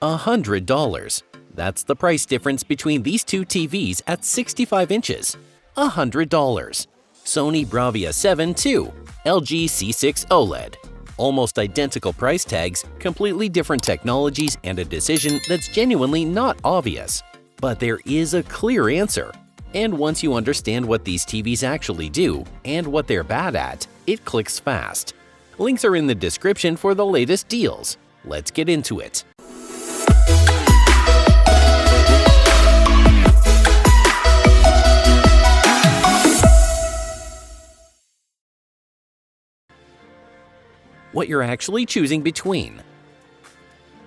$100. That's the price difference between these two TVs at 65 inches. $100. Sony Bravia 7 II, LG C6 OLED. Almost identical price tags, completely different technologies, and a decision that's genuinely not obvious. But there is a clear answer. And once you understand what these TVs actually do and what they're bad at, it clicks fast. Links are in the description for the latest deals. Let's get into it. What you're actually choosing between.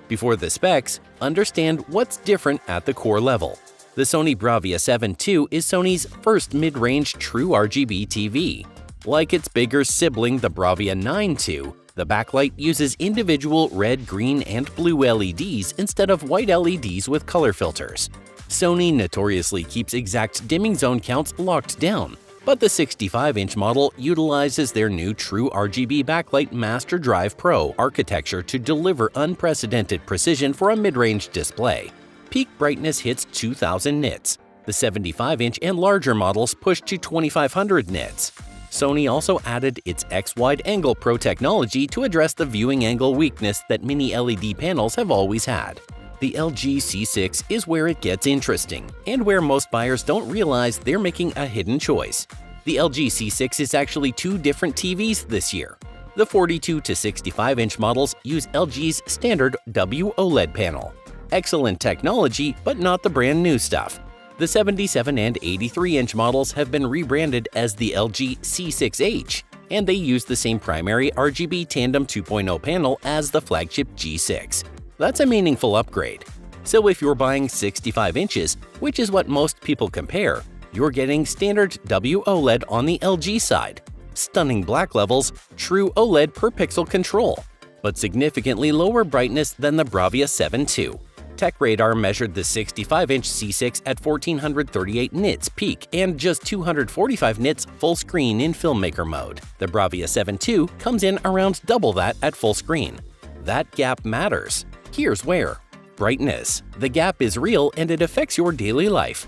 Before the specs, understand what's different at the core level. The Sony Bravia 7 II is Sony's first mid-range true RGB TV. Like its bigger sibling, the Bravia 9 II, the backlight uses individual red, green, and blue LEDs instead of white LEDs with color filters. Sony notoriously keeps exact dimming zone counts locked down, but the 65-inch model utilizes their new True RGB Backlight Master Drive Pro architecture to deliver unprecedented precision for a mid-range display. Peak brightness hits 2000 nits. The 75-inch and larger models push to 2500 nits. Sony also added its X-Wide Angle Pro technology to address the viewing angle weakness that mini LED panels have always had. The LG C6 is where it gets interesting, and where most buyers don't realize they're making a hidden choice. The LG C6 is actually two different TVs this year. The 42 to 65-inch models use LG's standard OLED panel. Excellent technology, but not the brand new stuff. The 77 and 83-inch models have been rebranded as the LG C6H, and they use the same primary RGB Tandem 2.0 panel as the flagship G6. That's a meaningful upgrade. So if you're buying 65 inches, which is what most people compare, you're getting standard OLED on the LG side, stunning black levels, true OLED per pixel control, but significantly lower brightness than the Bravia 7 II. TechRadar measured the 65-inch C6 at 1438 nits peak and just 245 nits full screen in filmmaker mode. The Bravia 7 II comes in around double that at full screen. That gap matters. Here's where. Brightness. The gap is real and it affects your daily life.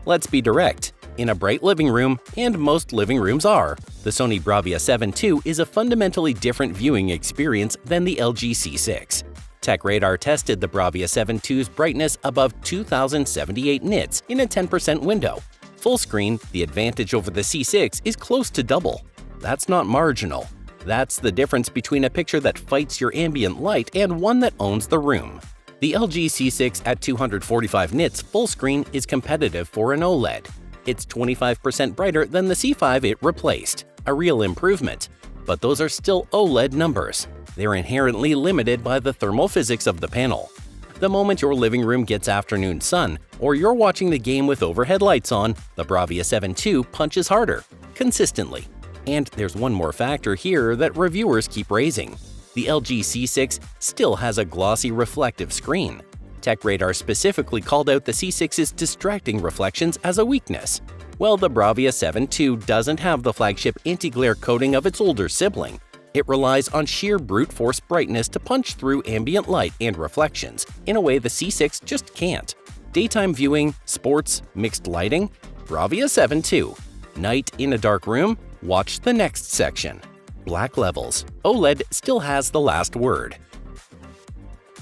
Let's be direct. In a bright living room, and most living rooms are, the Sony Bravia 7 II is a fundamentally different viewing experience than the LG C6. TechRadar tested the Bravia 7 II's brightness above 2078 nits in a 10% window. Full screen, the advantage over the C6 is close to double. That's not marginal. That's the difference between a picture that fights your ambient light and one that owns the room. The LG C6 at 245 nits full screen is competitive for an OLED. It's 25% brighter than the C5 it replaced, a real improvement. But those are still OLED numbers. They're inherently limited by the thermal physics of the panel. The moment your living room gets afternoon sun, or you're watching the game with overhead lights on, the Bravia 7 II punches harder, consistently. And there's one more factor here that reviewers keep raising. The LG C6 still has a glossy reflective screen. TechRadar specifically called out the C6's distracting reflections as a weakness. Well, the Bravia 7 II doesn't have the flagship anti-glare coating of its older sibling. It relies on sheer brute force brightness to punch through ambient light and reflections in a way the C6 just can't. Daytime viewing, sports, mixed lighting, Bravia 7 II. Night in a dark room? Watch the next section. Black levels. OLED still has the last word.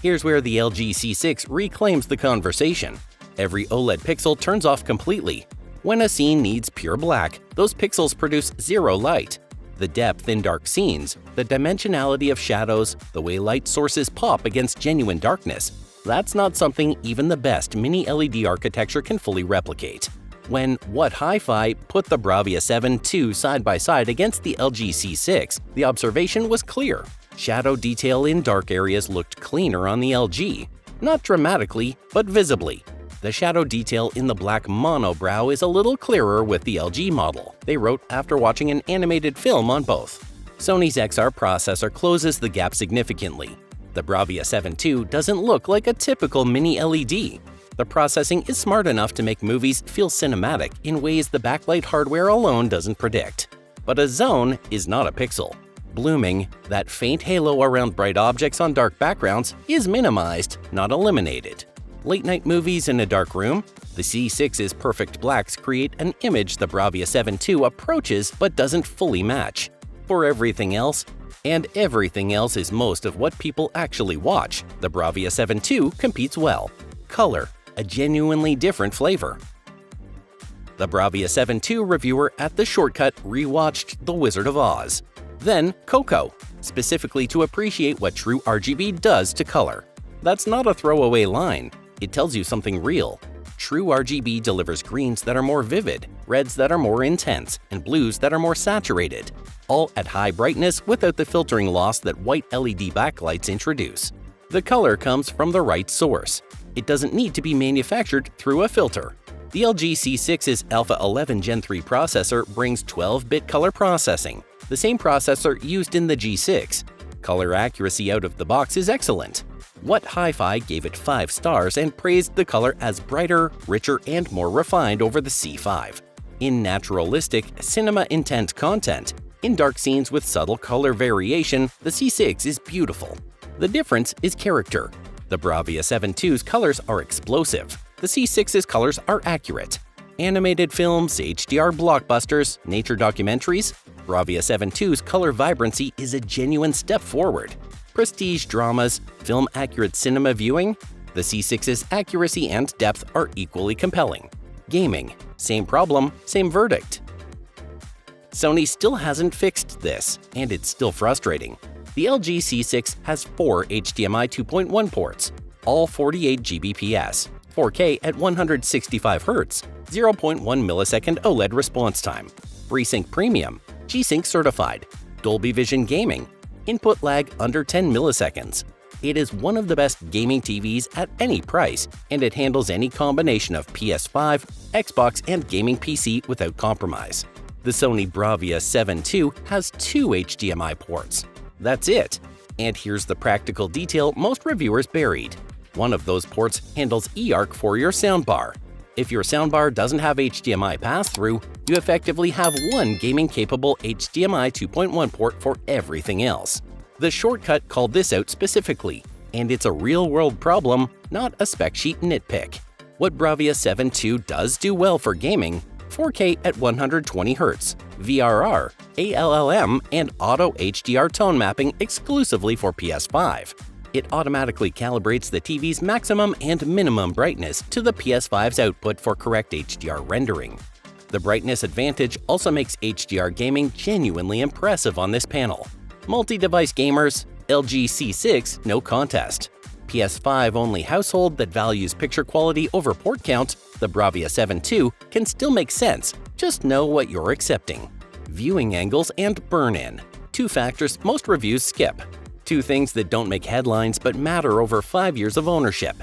Here's where the LG C6 reclaims the conversation. Every OLED pixel turns off completely. When a scene needs pure black, those pixels produce zero light. The depth in dark scenes, the dimensionality of shadows, the way light sources pop against genuine darkness, that's not something even the best mini LED architecture can fully replicate. When What Hi-Fi put the Bravia 7 II side by side against the LG C6, the observation was clear. Shadow detail in dark areas looked cleaner on the LG. Not dramatically, but visibly. The shadow detail in the black monobrow is a little clearer with the LG model, they wrote after watching an animated film on both. Sony's XR processor closes the gap significantly. The Bravia 7 II doesn't look like a typical mini LED. The processing is smart enough to make movies feel cinematic in ways the backlight hardware alone doesn't predict. But a zone is not a pixel. blooming, that faint halo around bright objects on dark backgrounds is minimized, not eliminated. Late-night movies in a dark room? The C6's perfect blacks create an image the Bravia 7 II approaches but doesn't fully match. For everything else, and everything else is most of what people actually watch, the Bravia 7 II competes well. Color, a genuinely different flavor. The Bravia 7 II reviewer at The Shortcut rewatched The Wizard of Oz. Then Coco, specifically to appreciate what true RGB does to color. That's not a throwaway line. It tells you something real. True RGB delivers greens that are more vivid, reds that are more intense, and blues that are more saturated, all at high brightness without the filtering loss that white LED backlights introduce. The color comes from the right source. It doesn't need to be manufactured through a filter. The LG C6's Alpha 11 Gen 3 processor brings 12-bit color processing, the same processor used in the G6. Color accuracy out of the box is excellent. What Hi-Fi gave it 5 stars and praised the color as brighter, richer, and more refined over the C5. In naturalistic, cinema-intent content, in dark scenes with subtle color variation, the C6 is beautiful. The difference is character. The Bravia 7 II's colors are explosive. The C6's colors are accurate. Animated films, HDR blockbusters, nature documentaries, Bravia 7 II's color vibrancy is a genuine step forward. Prestige dramas, film-accurate cinema viewing, the C6's accuracy and depth are equally compelling. Gaming, same problem, same verdict. Sony still hasn't fixed this, and it's still frustrating. The LG C6 has 4 HDMI 2.1 ports, all 48 Gbps, 4K at 165 Hz, 0.1 millisecond OLED response time, FreeSync Premium, G-Sync certified, Dolby Vision Gaming, input lag under 10 milliseconds. It is one of the best gaming TVs at any price, and it handles any combination of PS5, Xbox, and gaming PC without compromise. The Sony Bravia 7 II has 2 HDMI ports. That's it. And here's the practical detail most reviewers buried. One of those ports handles eARC for your soundbar. If your soundbar doesn't have HDMI pass-through, you effectively have one gaming-capable HDMI 2.1 port for everything else. The Shortcut called this out specifically, and it's a real-world problem, not a spec sheet nitpick. What Bravia 7 II does do well for gaming: 4K at 120 Hz, VRR, ALLM, and Auto HDR tone mapping exclusively for PS5. It automatically calibrates the TV's maximum and minimum brightness to the PS5's output for correct HDR rendering. The brightness advantage also makes HDR gaming genuinely impressive on this panel. Multi-device gamers, LG C6 no contest. PS5-only household that values picture quality over port count, the Bravia 7 II can still make sense, just know what you're accepting. Viewing angles and burn-in, 2 factors most reviews skip. 2 things that don't make headlines but matter over 5 years of ownership.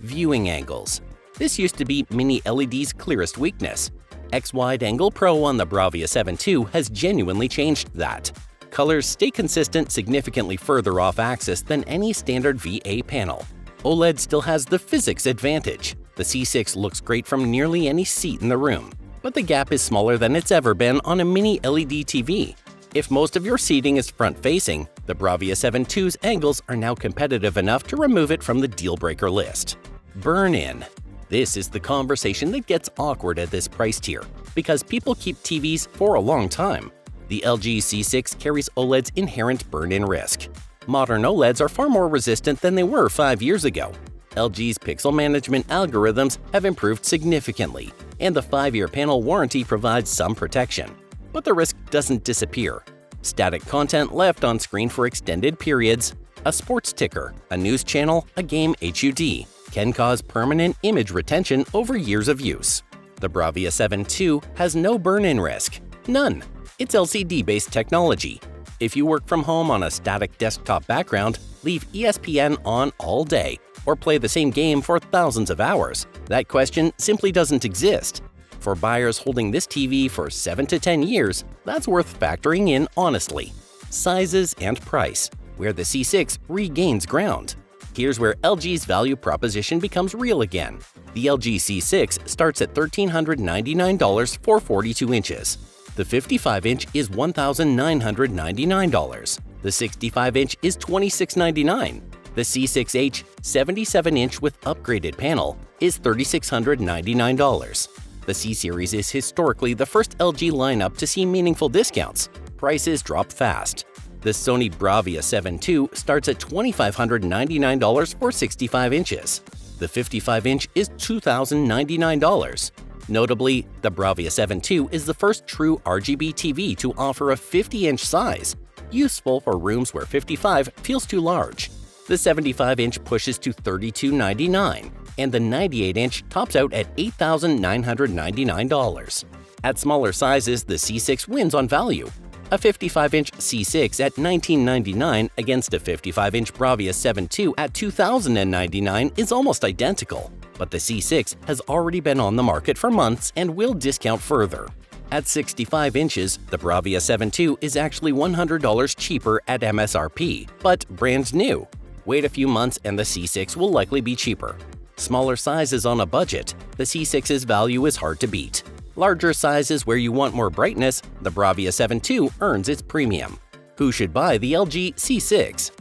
Viewing angles. This used to be Mini LED's clearest weakness. X-Wide Angle Pro on the Bravia 7 II has genuinely changed that. Colors stay consistent significantly further off axis than any standard VA panel. OLED still has the physics advantage. The C6 looks great from nearly any seat in the room, but the gap is smaller than it's ever been on a Mini LED TV. If most of your seating is front-facing, the Bravia 7 II's angles are now competitive enough to remove it from the deal-breaker list. Burn-in. This is the conversation that gets awkward at this price tier, because people keep TVs for a long time. The LG C6 carries OLED's inherent burn-in risk. Modern OLEDs are far more resistant than they were 5 years ago. LG's pixel management algorithms have improved significantly, and the 5-year panel warranty provides some protection. But the risk doesn't disappear. Static content left on screen for extended periods, a sports ticker, a news channel, a game HUD, can cause permanent image retention over years of use. The Bravia 7 II has no burn-in risk. None. It's LCD-based technology. If you work from home on a static desktop background, leave ESPN on all day, or play the same game for thousands of hours, that question simply doesn't exist. For buyers holding this TV for 7 to 10 years, that's worth factoring in honestly. Sizes and price, where the C6 regains ground. Here's where LG's value proposition becomes real again. The LG C6 starts at $1,399 for 42 inches. The 55-inch is $1,999. The 65-inch is $2,699. The C6H 77-inch with upgraded panel is $3,699. The C-Series is historically the first LG lineup to see meaningful discounts. Prices drop fast. The Sony Bravia 7 II starts at $2,599 for 65 inches. The 55-inch is $2,099. Notably, the Bravia 7 II is the first true RGB TV to offer a 50-inch size, useful for rooms where 55 feels too large. The 75-inch pushes to $3,299, and the 98-inch tops out at $8,999. At smaller sizes, the C6 wins on value. A 55-inch C6 at $1,999 against a 55-inch Bravia 7 II at $2,099 is almost identical, but the C6 has already been on the market for months and will discount further. At 65 inches, the Bravia 7 II is actually $100 cheaper at MSRP, but brand new. Wait a few months and the C6 will likely be cheaper. Smaller sizes on a budget, the C6's value is hard to beat. Larger sizes where you want more brightness, the Bravia 7 II earns its premium. Who should buy the LG C6?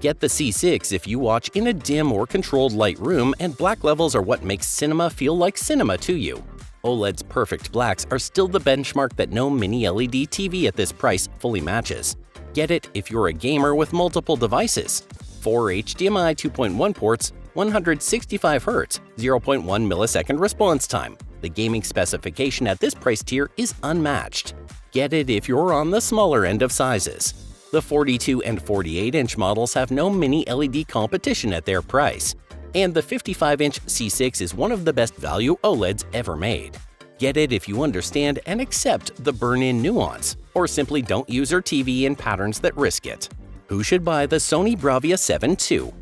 Get the C6 if you watch in a dim or controlled light room and black levels are what makes cinema feel like cinema to you. OLED's perfect blacks are still the benchmark that no mini LED TV at this price fully matches. Get it if you're a gamer with multiple devices. 4 HDMI 2.1 ports, 165 Hz, 0.1 millisecond response time. The gaming specification at this price tier is unmatched. Get it if you're on the smaller end of sizes. The 42 and 48-inch models have no mini LED competition at their price. And the 55-inch C6 is one of the best value OLEDs ever made. Get it if you understand and accept the burn-in nuance, or simply don't use your TV in patterns that risk it. Who should buy the Sony Bravia 7 II?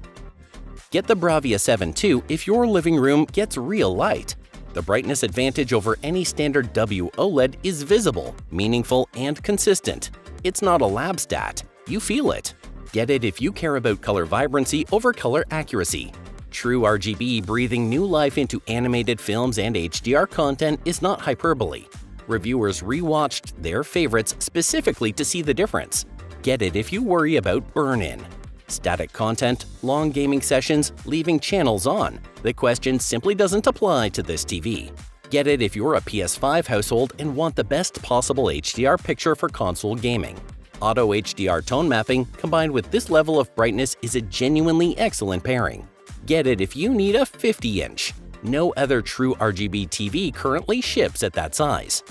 Get the Bravia 7 II if your living room gets real light. The brightness advantage over any standard WOLED is visible, meaningful, and consistent. It's not a lab stat. You feel it. Get it if you care about color vibrancy over color accuracy. True RGB breathing new life into animated films and HDR content is not hyperbole. Reviewers rewatched their favorites specifically to see the difference. Get it if you worry about burn-in. Static content, long gaming sessions, leaving channels on. The question simply doesn't apply to this TV. Get it if you're a PS5 household and want the best possible HDR picture for console gaming. Auto HDR tone mapping combined with this level of brightness is a genuinely excellent pairing. Get it if you need a 50-inch. No other true RGB TV currently ships at that size.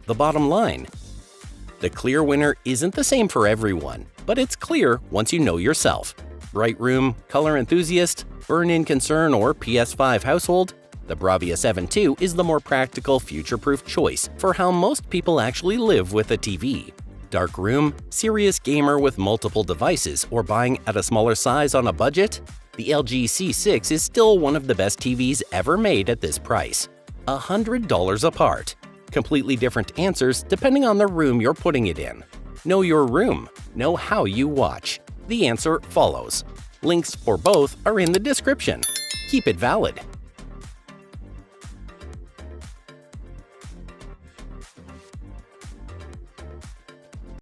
The bottom line: the clear winner isn't the same for everyone, but it's clear once you know yourself. Bright room, color enthusiast, burn-in concern, or PS5 household, the Bravia 7 II is the more practical, future-proof choice for how most people actually live with a TV. Dark room, serious gamer with multiple devices, or buying at a smaller size on a budget? The LG C6 is still one of the best TVs ever made at this price. $100 apart. Completely different answers depending on the room you're putting it in. Know your room. Know how you watch. The answer follows. Links for both are in the description. Keep it valid.